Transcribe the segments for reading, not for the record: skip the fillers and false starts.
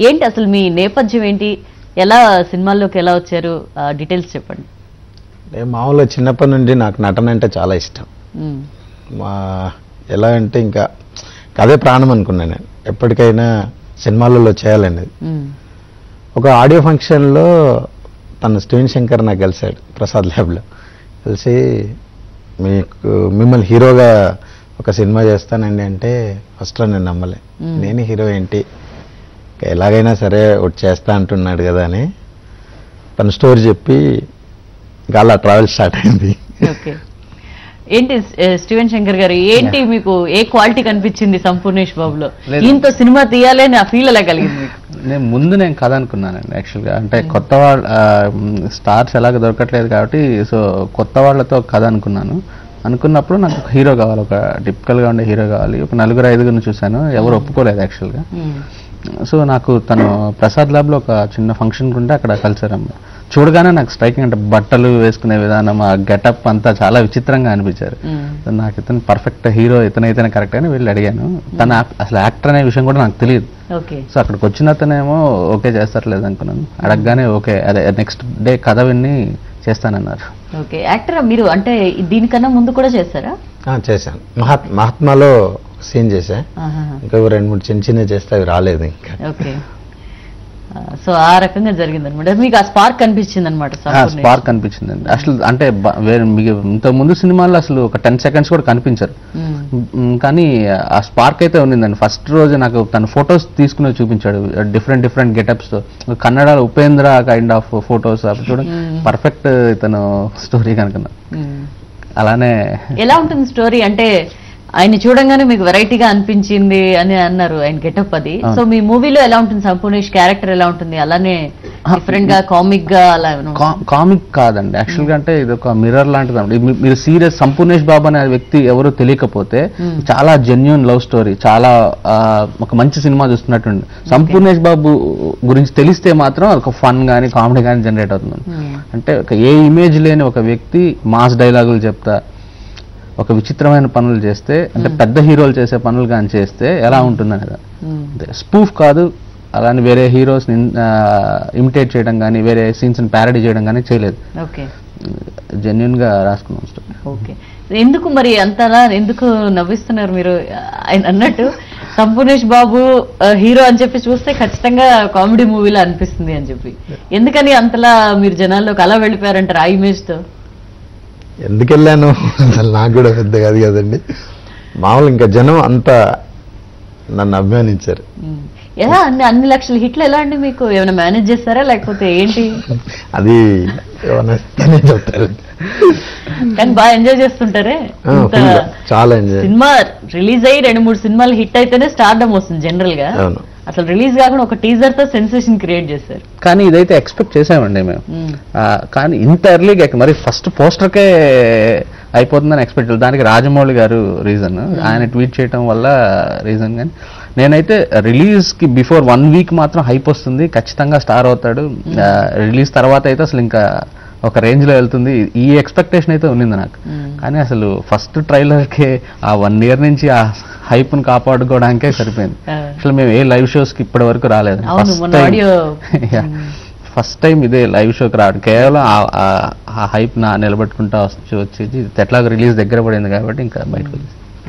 ఏంటి అసలు మీ నేపథ్యం ఏంటి, ఎలా సినిమాల్లోకి ఎలా వచ్చారు, డీటెయిల్స్ చెప్పండి. మామూలుగా చిన్నప్పటి నుండి నాకు నటన అంటే చాలా ఇష్టం. ఎలా అంటే ఇంకా అదే ప్రాణం అనుకున్నాను నేను, ఎప్పటికైనా సినిమాలలో చేయాలనేది. ఒక ఆడియో ఫంక్షన్లో తను స్టీవెన్ శంకర్ నాకు కలిశాడు ప్రసాద్ ల్యాబ్లో. కలిసి మిమ్మల్ని హీరోగా ఒక సినిమా చేస్తానండి అంటే ఫస్ట్లో నేను నమ్మలే. నేను హీరో ఏంటి, ఎలాగైనా సరే ఒకటి చేస్తా అంటున్నాడు కదా అని తన స్టోరీ చెప్పి ఇంకా అలా ట్రావెల్ స్టార్ట్ అయింది. ఏంటి స్టీవెన్ శంకర్ గారు, ఏంటి మీకు ఏ క్వాలిటీ కనిపించింది సంపూర్ణేష్ బాబులో, దీంతో సినిమా తీయాలి అని ఆ ఫీల్ ఎలా కలిగింది మీకు? నేను కథ అనుకున్నానండి యాక్చువల్గా. అంటే కొత్త వాళ్ళ స్టార్స్ ఎలాగ దొరకట్లేదు కాబట్టి సో కొత్త వాళ్ళతో కథ అనుకున్నప్పుడు నాకు హీరో కావాలి, ఒక టిపికల్గా ఉండే హీరో కావాలి. ఒక 4-5 చూశాను, ఎవరు ఒప్పుకోలేదు యాక్చువల్గా. సో నాకు తను ప్రసాద్ ల్యాబ్లో ఒక చిన్న ఫంక్షన్ ఉంటే అక్కడ కలిసారమ్మ. చూడగానే నాకు స్ట్రైకింగ్, అంటే బట్టలు వేసుకునే విధానం, ఆ గెటప్ అంతా చాలా విచిత్రంగా అనిపించారు. నాకు ఇతను పర్ఫెక్ట్ హీరో, ఇతనైతేనే కరెక్ట్ అని వెళ్ళి అడిగాను. తను అసలు యాక్టర్ అనే విషయం కూడా నాకు తెలియదు. సో అక్కడికి వచ్చిన అతనేమో ఓకే చేస్తారలేదు అనుకున్నాను. అడగగానే ఓకే, అదే నెక్స్ట్ డే కథ విని చేస్తానన్నారు. ఓకే, యాక్టర్ మీరు అంటే దీనికన్నా ముందు కూడా చేస్తారా? చేశాను. మహాత్మాలో సీన్ చేశా, ఇంకా 2-3 చిన్న చేస్తే అవి రాలేదు ఇంకా. ఓకే, సో ఆ రకంగా జరిగింది అనమాట. మీకు ఆ స్పార్క్ కనిపించింది అనమాట? స్పార్క్ కనిపించిందండి అసలు. అంటే ఇంత ముందు సినిమాల్లో అసలు ఒక 10 seconds కూడా కనిపించారు, కానీ ఆ స్పార్క్ అయితే ఉండిందండి. ఫస్ట్ రోజు నాకు తన ఫొటోస్ తీసుకుని చూపించాడు, డిఫరెంట్ గెటప్స్. కన్నడలో ఉపేంద్ర కైండ్ ఆఫ్ ఫొటోస్ చూడండి, పర్ఫెక్ట్ ఇతను స్టోరీ కనుక. అలానే ఎలా ఉంటుంది స్టోరీ అంటే ఆయన చూడంగానే మీకు వెరైటీగా అనిపించింది అని అన్నారు ఆయన గెటప్ అది. సో మీ మూవీలో ఎలా ఉంటుంది సంపూర్ణేష్ క్యారెక్టర్ ఎలా ఉంటుంది? అలానే డిఫరెంట్ గా కామిక్ గా అలా? కామిక్ కాదండి యాక్చువల్గా, అంటే ఇది ఒక మిర్రర్ లాంటిది. మీరు సీరియస్ సంపూర్ణేష్ బాబు అనే వ్యక్తి ఎవరు తెలియకపోతే చాలా జెన్యూన్ లవ్ స్టోరీ, చాలా ఒక మంచి సినిమా చూస్తున్నట్టుంది. సంపూర్ణేష్ బాబు గురించి తెలిస్తే మాత్రం ఒక ఫన్ గానీ కామెడీ కానీ జనరేట్ అవుతుంది. అంటే ఏ ఇమేజ్ లేని ఒక వ్యక్తి మాస్ డైలాగులు చెప్తా, ఒక విచిత్రమైన పనులు చేస్తే, అంటే పెద్ద హీరోలు చేసే పనులు కానీ చేస్తే ఎలా ఉంటుందనేది. స్పూఫ్ కాదు, అలానే వేరే హీరోస్ ఇమిటేట్ చేయడం కానీ, వేరే సీన్స్ ప్యారడీ చేయడం కానీ చేయలేదు. జెన్యున్ గా రాసుకున్నాం స్టోరీ. ఓకే, ఎందుకు మరి అంతలా ఎందుకు నవ్విస్తున్నారు మీరు? ఆయన అన్నట్టు సంపూర్ణేష్ బాబు హీరో అని చెప్పి చూస్తే ఖచ్చితంగా కామెడీ మూవీలో అనిపిస్తుంది అని చెప్పి, ఎందుకని అంతలా మీరు జనాల్లోకి అలా వెళ్ళిపోయారంటారు ఆ ఇమేజ్ తో? ఎందుకు వెళ్ళాను అసలు నాకు కూడా పెద్ద కాదు కదండి. మామూలు ఇంకా జనం అంతా నన్ను అభిమానించారు. ఎలా అన్ని లక్షల హిట్లు ఎలా అండి? మీకు ఏమైనా మేనేజ్ చేస్తారా లేకపోతే ఏంటి? అది చెప్తారు, కానీ బాగా ఎంజాయ్ చేస్తుంటారే. చాలా ఎంజాయ్. సినిమా రిలీజ్ అయ్యి 2-3 సినిమాలు హిట్ అయితేనే స్టార్డమ్ వస్తుంది జనరల్ గా. అసలు రిలీజ్ కాకుండా ఒక టీజర్ తో సెన్సేషన్ క్రియేట్ చేశారు. కానీ ఇదైతే ఎక్స్పెక్ట్ చేసామండి మేము, కానీ ఇంత ఎర్లీగా మరి ఫస్ట్ పోస్టర్కే అయిపోతుందని ఎక్స్పెక్ట్. దానికి రాజమౌళి గారు రీజన్, ఆయన ట్వీట్ చేయడం వల్ల రీజన్. కానీ నేనైతే రిలీజ్ కి బిఫోర్ 1 week మాత్రం హైప్ వస్తుంది, ఖచ్చితంగా స్టార్ అవుతాడు. రిలీజ్ తర్వాత అయితే అసలు ఇంకా ఒక రేంజ్ లో వెళ్తుంది, ఈ ఎక్స్పెక్టేషన్ అయితే ఉన్నింది నాకు. కానీ అసలు ఫస్ట్ ట్రైలర్కే ఆ 1 year నుంచి ఆ హైప్ ను కాపాడుకోవడానికే సరిపోయింది. అసలు మేము ఏ లైవ్ షోస్ కి ఇప్పటి వరకు రాలేదు. ఫస్ట్ టైం ఇదే లైవ్ షోకి రావడం, కేవలం ఆ హైప్ నిలబెట్టుకుంటా వచ్చేసి ఎట్లాగో రిలీజ్ దగ్గర పడింది కాబట్టి ఇంకా బయటకు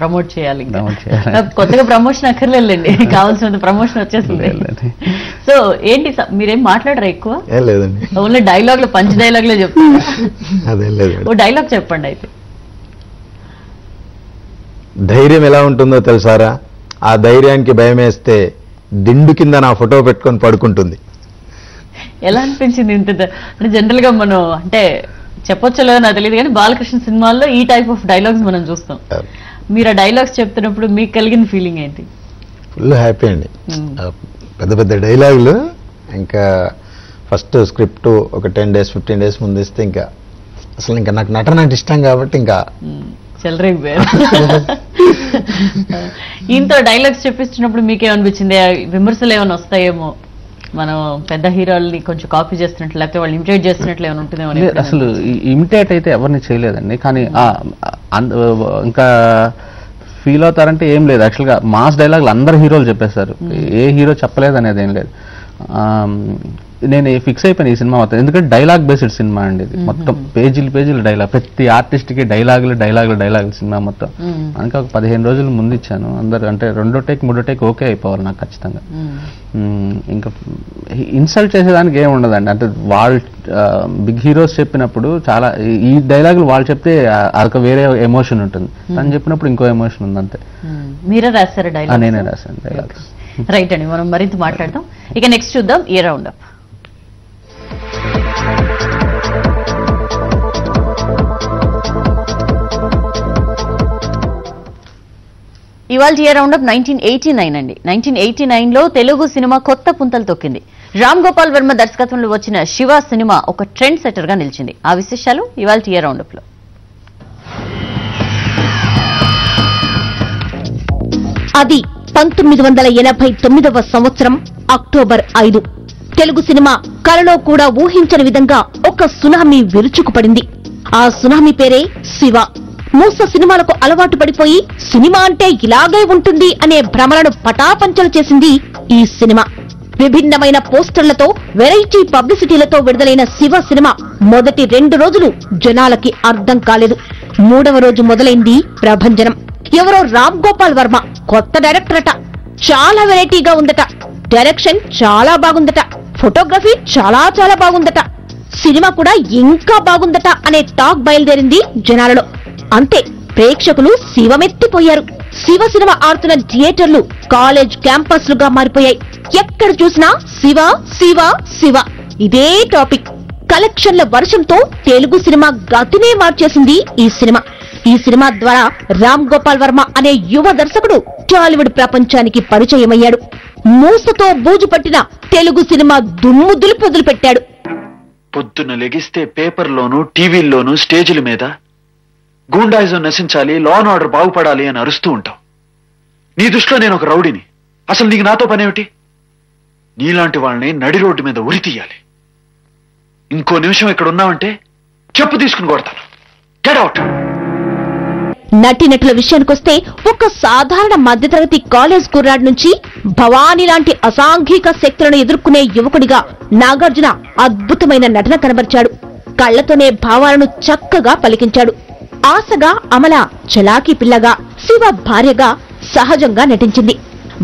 ప్రమోట్ చేయాలి. కొత్తగా ప్రమోషన్ అక్కర్లేదండి, కావాల్సినంత ప్రమోషన్ వచ్చేసింది. సో ఏంటి మీరేం మాట్లాడరా ఎక్కువ? లేదండి, ఓన్లీ డైలాగ్లు, పంచ్ డైలాగ్లే చెప్తారు. ఓ డైలాగ్ చెప్పండి అయితే. ధైర్యం ఎలా ఉంటుందో తెలుసారా, ఆ ధైర్యానికి భయం వేస్తే దిండు కింద నా ఫోటో పెట్టుకొని పడుకుంటుంది. ఎలా అనిపించింది? ఇంత అంటే జనరల్ గా మనం అంటే చెప్పొచ్చో లేదో నాకు తెలియదు, కానీ బాలకృష్ణ సినిమాల్లో ఈ టైప్ ఆఫ్ డైలాగ్స్ మనం చూస్తాం. మీరు ఆ డైలాగ్స్ చెప్తున్నప్పుడు మీకు కలిగిన ఫీలింగ్ ఏంటి? ఫుల్ హ్యాపీ అండి. పెద్ద పెద్ద డైలాగులు, ఇంకా ఫస్ట్ స్క్రిప్ట్ ఒక 10 days 15 days ముందు ఇస్తే ఇంకా అసలు ఇంకా నాకు నటన అంటే ఇష్టం కాబట్టి ఇంకా చెలరేగిపోయారు. ఈయనతో డైలాగ్స్ చెప్పిస్తున్నప్పుడు మీకేమనిపించింది? విమర్శలు ఏమైనా వస్తాయేమో, మనం పెద్ద హీరోల్ని కొంచెం కాపీ చేస్తున్నట్లు లేకపోతే వాళ్ళు ఇమిటేట్ చేస్తున్నట్లు ఏమైనా ఉంటుందేమో? అసలు ఇమిటేట్ అయితే ఎవరిని చేయలేదండి, కానీ ఇంకా ఫీల్ అవుతారంటే ఏం లేదు. యాక్చువల్గా మాస్ డైలాగులు అందరు హీరోలు చెప్పేస్తారు, ఏ హీరో చెప్పలేదు అనేది ఏం లేదు. నేను ఫిక్స్ అయిపోయాను ఈ సినిమా మొత్తం. ఎందుకంటే డైలాగ్ బేస్డ్ సినిమా అండి ఇది మొత్తం. పేజీలు డైలాగ్, ప్రతి ఆర్టిస్ట్కి డైలాగులు సినిమా మొత్తం. అందుకే ఒక 15 రోజులు ముందు ఇచ్చాను. అందరు అంటే 2వ టేక్ 3వ టేక్ ఓకే అయిపోవాలి నాకు ఖచ్చితంగా. ఇంకా ఇన్సల్ట్ చేసేదానికి ఏమి ఉండదండి. అంటే వాళ్ళు బిగ్ హీరోస్ చెప్పినప్పుడు చాలా ఈ డైలాగులు వాళ్ళు చెప్తే అదొక వేరే ఎమోషన్ ఉంటుంది, తను చెప్పినప్పుడు ఇంకో ఎమోషన్ ఉంది అంతే. మీరే రాశారు డైలాగ్? నేనే రాశాను డైలాగ్స్. రైట్ అండి, మనం మరింత మాట్లాడతాం. ఇక నెక్స్ట్ చూద్దాం ఈ రౌండ్ అప్. ఇవాళ ఇయర్ రౌండ్ అప్ 1989 అండి. 1989లో తెలుగు సినిమా కొత్త పుంతలు తొక్కింది. రామ్ గోపాల్ వర్మ దర్శకత్వంలో వచ్చిన శివ సినిమా ఒక ట్రెండ్ సెటర్ గా నిలిచింది. ఆ విశేషాలు ఇవాళ ఇయర్ రౌండ్ అప్ లో. అది 1989వ సంవత్సరం అక్టోబర్ 5. తెలుగు సినిమా కలలో కూడా ఊహించని విధంగా ఒక సునామీ విరుచుకుపడింది. ఆ సునామీ పేరే శివ. మూస సినిమాలకు అలవాటు పడిపోయి సినిమా అంటే ఇలాగే ఉంటుంది అనే భ్రమలను పటాపంచలు చేసింది ఈ సినిమా. విభిన్నమైన పోస్టర్లతో, వెరైటీ పబ్లిసిటీలతో విడుదలైన శివ సినిమా మొదటి 2 రోజులు జనాలకి అర్థం కాలేదు. 3వ రోజు మొదలైంది ప్రభంజనం. ఎవరో రామ్ గోపాల్ వర్మ కొత్త డైరెక్టర్ అట, చాలా వెరైటీగా ఉందట, డైరెక్షన్ చాలా బాగుందట, ఫోటోగ్రఫీ చాలా చాలా బాగుందట, సినిమా కూడా ఇంకా బాగుందట అనే టాక్ బయలుదేరింది జనాలలో. అంతే, ప్రేక్షకులు శివమెత్తిపోయారు. శివ సినిమా ఆడుతున్న థియేటర్లు కాలేజ్ క్యాంపస్లుగా మారిపోయాయి. ఎక్కడ చూసినా శివ శివ శివ, ఇదే టాపిక్. కలెక్షన్ల వర్షంతో తెలుగు సినిమా గతినే మార్చేసింది ఈ సినిమా. ఈ సినిమా ద్వారా రామ్ గోపాల్ వర్మ అనే యువ దర్శకుడు టాలీవుడ్ ప్రపంచానికి పరిచయమయ్యాడు. మూసతో బూజు పట్టిన తెలుగు సినిమా దుమ్ము దులుపు పెట్టాడు. పొద్దున్న లెగిస్తే పేపర్లోనూ టీవీల్లోనూ స్టేజీల మీద గూండాయిజం నశించాలి, లా అండ్ ఆర్డర్ బాగుపడాలి అని అరుస్తూ ఉంటావు. నీ దృష్టిలో నేను ఒక రౌడీని. అసలు నీకు నాతో పనేమిటి? నీలాంటి వాళ్ళని నడి రోడ్డు మీద ఉరి తీయాలి. ఇంకో నిమిషం ఇక్కడ ఉన్నావంటే చెప్పు తీసుకుని కొడతాను. Get out. నటినటుల విషయానికొస్తే ఒక సాధారణ మధ్యతరగతి కాలేజ్ కుర్రాడి నుంచి భవానీ లాంటి అసాంఘిక శక్తులను ఎదుర్కొనే యువకుడిగా నాగార్జున అద్భుతమైన నటన కనబరిచాడు. కళ్లతోనే భావాలను చక్కగా పలికించాడు. ఆశగా అమల చలాకీ పిల్లగా, శివ భార్యగా సహజంగా నటించింది.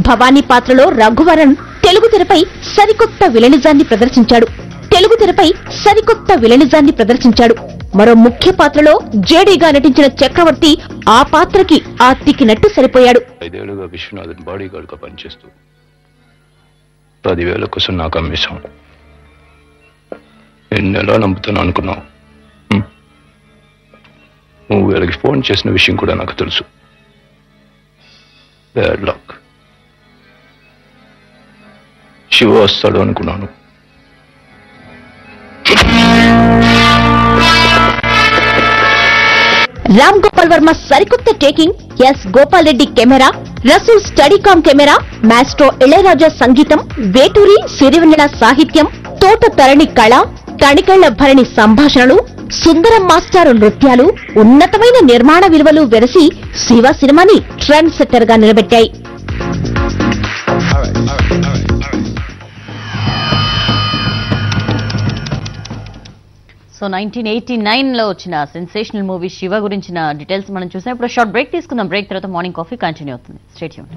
భవానీ పాత్రలో రఘువరన్ తెలుగు తెరపై సరికొత్త విలనిజాన్ని ప్రదర్శించాడు. మరో ముఖ్య పాత్రలో జేడీగా నటించిన చక్రవర్తి ఆ పాత్రకి ఆతికినట్టు సరిపోయాడు. 5 ఏళ్లుగా విశ్వనాథన్ బాడీ గార్డ్ గా పనిచేస్తూ 10,000 కోసం నాకు అమ్మేశాం. నేను ఎలా నమ్ముతాను అనుకున్నావు? నువ్వు వీళ్ళకి ఫోన్ చేసిన విషయం కూడా నాకు తెలుసు. Bad luck. శివ వస్తాడు అనుకున్నాను. రామ్ గోపాల్ వర్మ సరికొత్త taking, S Gopal Reddy camera, Rasool Steadicam camera, maestro Ilaiyaraaja సంగీతం, వేటూరి సిరివెన్నెల సాహిత్యం, తోట తరణి కళ, తణికళ్ల భరణి సంభాషణలు, సుందరం మాస్టారు నృత్యాలు, ఉన్నతమైన నిర్మాణ విలువలు వెరసి శివ సినిమాని ట్రెండ్ సెట్టర్ గా నిలబెట్టాయి. సో 1989లో వచ్చిన సెన్సేషనల్ మూవీ శివ గురించిన డీటెయిల్స్ మనం చూసాం. ఇప్పుడు షార్ట్ బ్రేక్ తీసుకుందాం. బ్రేక్ తర్వాత మార్నింగ్ కాఫీ కంటిన్యూ అవుతుంది. Stay tuned.